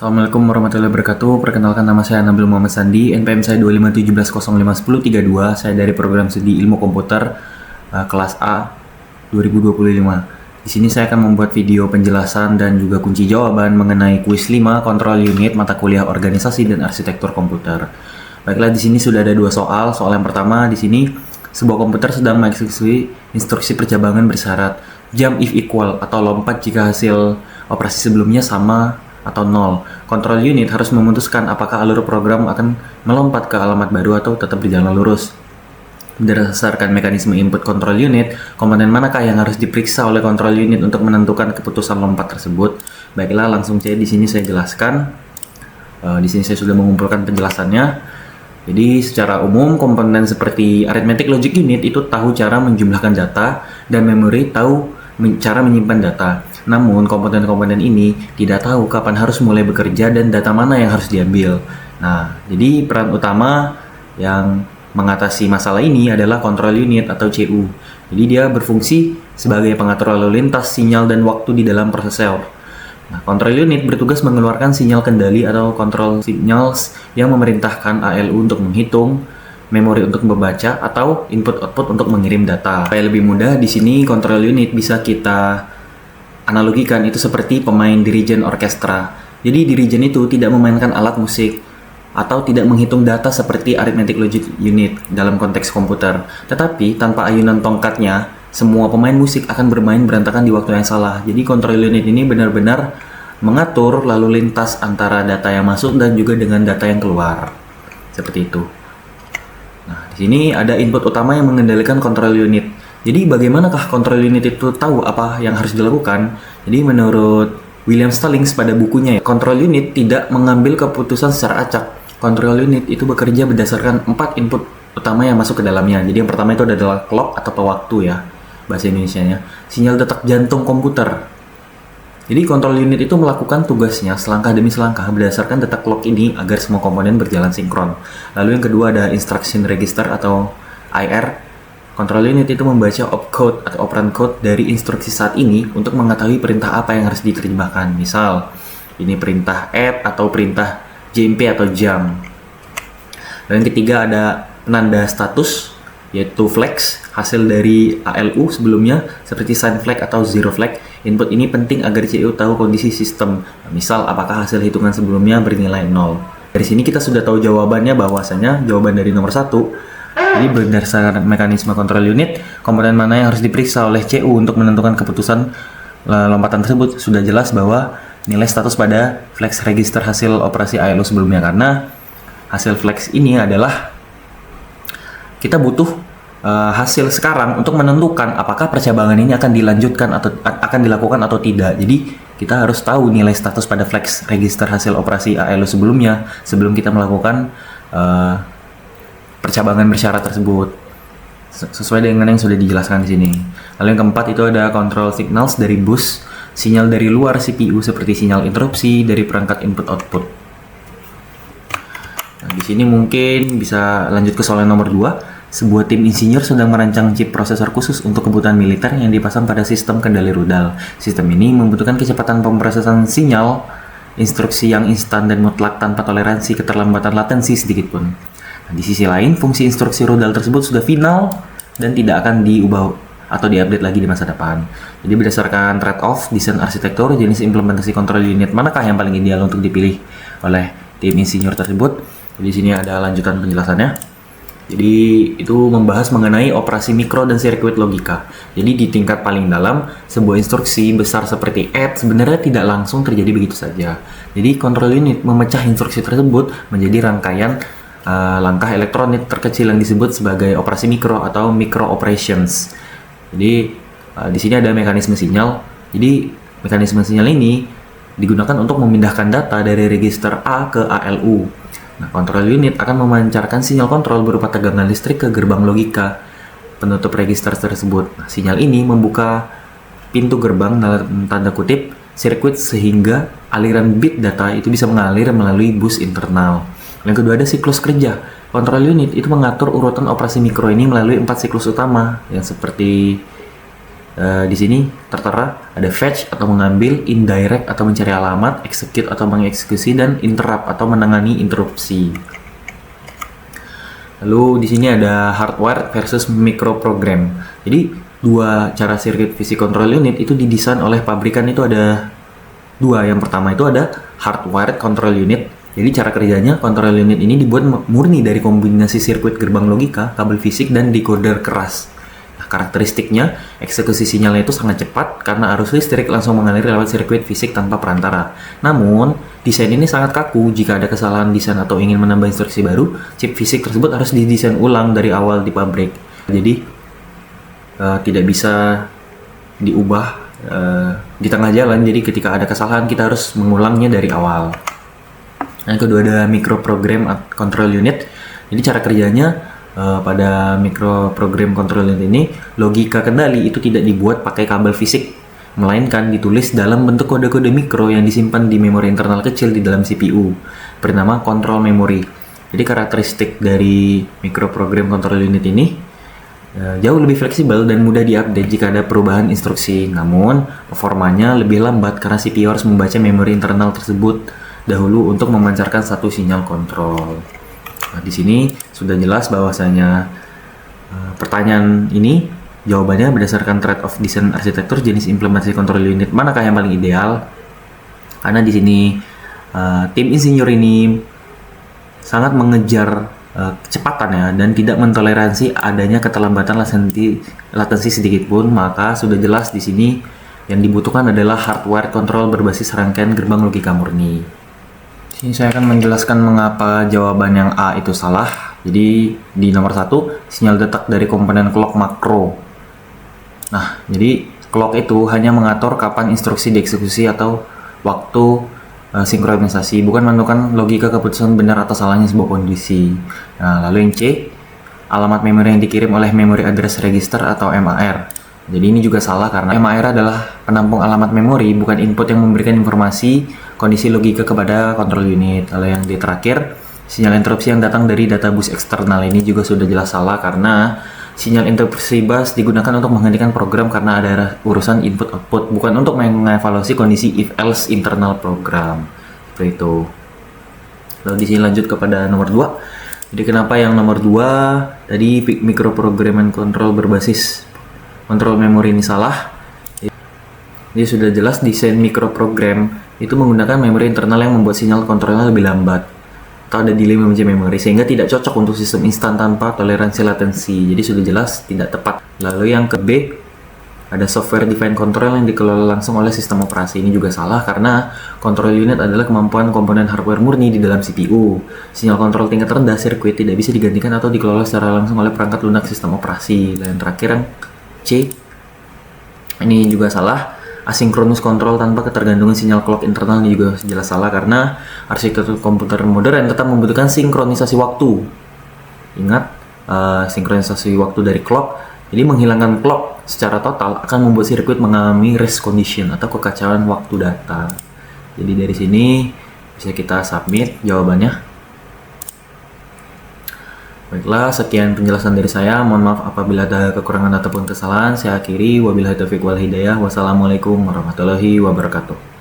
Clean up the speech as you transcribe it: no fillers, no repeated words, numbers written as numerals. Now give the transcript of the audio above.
Assalamualaikum warahmatullahi wabarakatuh. Perkenalkan, nama saya Nabil Muhammad Sandi. NPM saya 2517051032. Saya dari program studi ilmu komputer kelas A 2025. Di sini saya akan membuat video penjelasan dan juga kunci jawaban mengenai kuis 5 kontrol unit mata kuliah organisasi dan arsitektur komputer. Baiklah, di sini sudah ada dua soal. Soal yang pertama di sini, sebuah komputer sedang mengeksekusi instruksi percabangan bersyarat jump if equal atau lompat jika hasil operasi sebelumnya sama atau 0. Kontrol unit harus memutuskan apakah alur program akan melompat ke alamat baru atau tetap berjalan lurus. Berdasarkan mekanisme input kontrol unit, komponen manakah yang harus diperiksa oleh kontrol unit untuk menentukan keputusan lompat tersebut? Baiklah, langsung saja di sini saya jelaskan. Di sini saya sudah mengumpulkan penjelasannya. Jadi secara umum komponen seperti arithmetic logic unit itu tahu cara menjumlahkan data dan memori tahu cara menyimpan data. Namun komponen-komponen ini tidak tahu kapan harus mulai bekerja dan data mana yang harus diambil. Nah, jadi peran utama yang mengatasi masalah ini adalah kontrol unit atau CU. Jadi dia berfungsi sebagai pengatur lalu lintas, sinyal, dan waktu di dalam prosesor. Nah, kontrol unit bertugas mengeluarkan sinyal kendali atau control signals yang memerintahkan ALU untuk menghitung, memori untuk membaca, atau input-output untuk mengirim data. Supaya lebih mudah, di sini kontrol unit bisa kita analogikan itu seperti pemain dirijen orkestra. Jadi dirijen itu tidak memainkan alat musik atau tidak menghitung data seperti arithmetic logic unit dalam konteks komputer. Tetapi tanpa ayunan tongkatnya, semua pemain musik akan bermain berantakan di waktu yang salah. Jadi kontrol unit ini benar-benar mengatur lalu lintas antara data yang masuk dan juga dengan data yang keluar. Seperti itu. Nah, di sini ada input utama yang mengendalikan kontrol unit. Jadi bagaimanakah kontrol unit itu tahu apa yang harus dilakukan? Jadi menurut William Stallings pada bukunya, kontrol unit tidak mengambil keputusan secara acak. Kontrol unit itu bekerja berdasarkan 4 input utama yang masuk ke dalamnya. Jadi yang pertama itu adalah clock atau pewaktu ya, bahasa Indonesianya. Sinyal detak jantung komputer. Jadi kontrol unit itu melakukan tugasnya selangkah demi selangkah berdasarkan detak clock ini agar semua komponen berjalan sinkron. Lalu yang kedua ada instruction register atau IR. Kontrol unit itu membaca opcode atau operand code dari instruksi saat ini untuk mengetahui perintah apa yang harus diterjemahkan. Misal, ini perintah add atau perintah jmp atau jump. Dan yang ketiga ada penanda status, yaitu flags, hasil dari ALU sebelumnya, seperti sign flag atau zero flag. Input ini penting agar CPU tahu kondisi sistem. Misal, apakah hasil hitungan sebelumnya bernilai 0. Dari sini kita sudah tahu jawabannya, bahwasanya jawaban dari nomor 1. Jadi berdasarkan mekanisme kontrol unit, komponen mana yang harus diperiksa oleh CU untuk menentukan keputusan lompatan tersebut. Sudah jelas bahwa nilai status pada flags register hasil operasi ALU sebelumnya, karena hasil flags ini adalah kita butuh hasil sekarang untuk menentukan apakah percabangan ini akan dilanjutkan atau akan dilakukan atau tidak. Jadi kita harus tahu nilai status pada flags register hasil operasi ALU sebelumnya sebelum kita melakukan percabangan bersyarat tersebut sesuai dengan yang sudah dijelaskan di sini. Lalu yang keempat itu ada control signals dari bus, sinyal dari luar CPU seperti sinyal interupsi dari perangkat input output. Nah, di sini mungkin bisa lanjut ke soal nomor 2. Sebuah tim insinyur sedang merancang chip prosesor khusus untuk kebutuhan militer yang dipasang pada sistem kendali rudal. Sistem ini membutuhkan kecepatan pemrosesan sinyal, instruksi yang instan dan mutlak tanpa toleransi keterlambatan latensi sedikit pun. Di sisi lain, fungsi instruksi rudal tersebut sudah final dan tidak akan diubah atau diupdate lagi di masa depan. Jadi berdasarkan trade-off desain arsitektur, jenis implementasi kontrol unit manakah yang paling ideal untuk dipilih oleh tim insinyur tersebut? Jadi di sini ada lanjutan penjelasannya. Jadi itu membahas mengenai operasi mikro dan sirkuit logika. Jadi di tingkat paling dalam, sebuah instruksi besar seperti add sebenarnya tidak langsung terjadi begitu saja. Jadi kontrol unit memecah instruksi tersebut menjadi rangkaian langkah elektronik terkecil yang disebut sebagai operasi mikro atau micro operations. Jadi di sini ada mekanisme sinyal. Jadi mekanisme sinyal ini digunakan untuk memindahkan data dari register A ke ALU. Nah, kontrol unit akan memancarkan sinyal kontrol berupa tegangan listrik ke gerbang logika penutup register tersebut. Nah, sinyal ini membuka pintu gerbang dalam tanda kutip sirkuit sehingga aliran bit data itu bisa mengalir melalui bus internal. Yang kedua ada siklus kerja. Kontrol unit itu mengatur urutan operasi mikro ini melalui 4 siklus utama yang seperti Di sini tertera ada fetch atau mengambil, indirect atau mencari alamat, execute atau mengeksekusi, dan interrupt atau menangani interupsi. Lalu di sini ada hardware versus microprogram. Jadi dua cara circuit physics control unit itu didesain oleh pabrikan itu ada dua. Yang pertama itu ada hardware control unit. Jadi cara kerjanya control unit ini dibuat murni dari kombinasi sirkuit gerbang logika, kabel fisik, dan decoder keras. Nah, karakteristiknya, eksekusi sinyalnya itu sangat cepat karena arus listrik langsung mengalir lewat sirkuit fisik tanpa perantara. Namun, desain ini sangat kaku. Jika ada kesalahan desain atau ingin menambah instruksi baru, chip fisik tersebut harus didesain ulang dari awal di pabrik. Jadi, tidak bisa diubah di tengah jalan. Jadi, ketika ada kesalahan, kita harus mengulangnya dari awal. Yang kedua ada microprogram control unit. Jadi cara kerjanya pada microprogram control unit ini, logika kendali itu tidak dibuat pakai kabel fisik, melainkan ditulis dalam bentuk kode-kode mikro yang disimpan di memori internal kecil di dalam CPU, bernama control memory. Jadi karakteristik dari microprogram control unit ini jauh lebih fleksibel dan mudah diupdate jika ada perubahan instruksi. Namun, performanya lebih lambat karena CPU harus membaca memori internal tersebut dahulu untuk memancarkan satu sinyal kontrol. Nah, di sini sudah jelas bahwasanya pertanyaan ini jawabannya berdasarkan trade-off desain arsitektur jenis implementasi kontrol unit manakah yang paling ideal. Karena di sini tim insinyur ini sangat mengejar kecepatan ya, dan tidak mentoleransi adanya keterlambatan latensi sedikit pun, maka sudah jelas di sini yang dibutuhkan adalah hardware kontrol berbasis rangkaian gerbang logika murni. Ini saya akan menjelaskan mengapa jawaban yang A itu salah. Jadi di nomor 1, sinyal detak dari komponen clock makro. Nah, jadi clock itu hanya mengatur kapan instruksi dieksekusi atau waktu sinkronisasi, bukan menentukan logika keputusan benar atau salahnya sebuah kondisi. Nah, lalu yang C, alamat memori yang dikirim oleh memory address register atau MAR. Jadi ini juga salah karena MAR adalah penampung alamat memori, bukan input yang memberikan informasi kondisi logika kepada kontrol unit. Lalu yang di terakhir, sinyal interupsi yang datang dari data bus eksternal ini juga sudah jelas salah karena sinyal interupsi bus digunakan untuk menghentikan program karena ada urusan input output, bukan untuk mengevaluasi kondisi if else internal program. Seperti itu. Lalu di sini lanjut kepada nomor 2. Jadi kenapa yang nomor 2 tadi microprogram control berbasis kontrol memori ini salah? Jadi sudah jelas desain microprogram itu menggunakan memori internal yang membuat sinyal kontrolnya lebih lambat atau ada delay membaca memori sehingga tidak cocok untuk sistem instan tanpa toleransi latensi. Jadi sudah jelas tidak tepat. Lalu yang ke B, ada software defined control yang dikelola langsung oleh sistem operasi. Ini juga salah karena control unit adalah kemampuan komponen hardware murni di dalam CPU. Sinyal kontrol tingkat rendah sirkuit tidak bisa digantikan atau dikelola secara langsung oleh perangkat lunak sistem operasi. Dan terakhir yang C, ini juga salah. Asynchronous control tanpa ketergantungan sinyal clock internal ini juga jelas salah karena arsitektur komputer modern tetap membutuhkan sinkronisasi waktu. Ingat, sinkronisasi waktu dari clock. Jadi menghilangkan clock secara total akan membuat sirkuit mengalami rest condition atau kekacauan waktu data. Jadi dari sini bisa kita submit jawabannya. Baiklah, sekian penjelasan dari saya. Mohon maaf apabila ada kekurangan ataupun kesalahan. Saya akhiri. Wabillahi taufiq wal hidayah. Wassalamualaikum warahmatullahi wabarakatuh.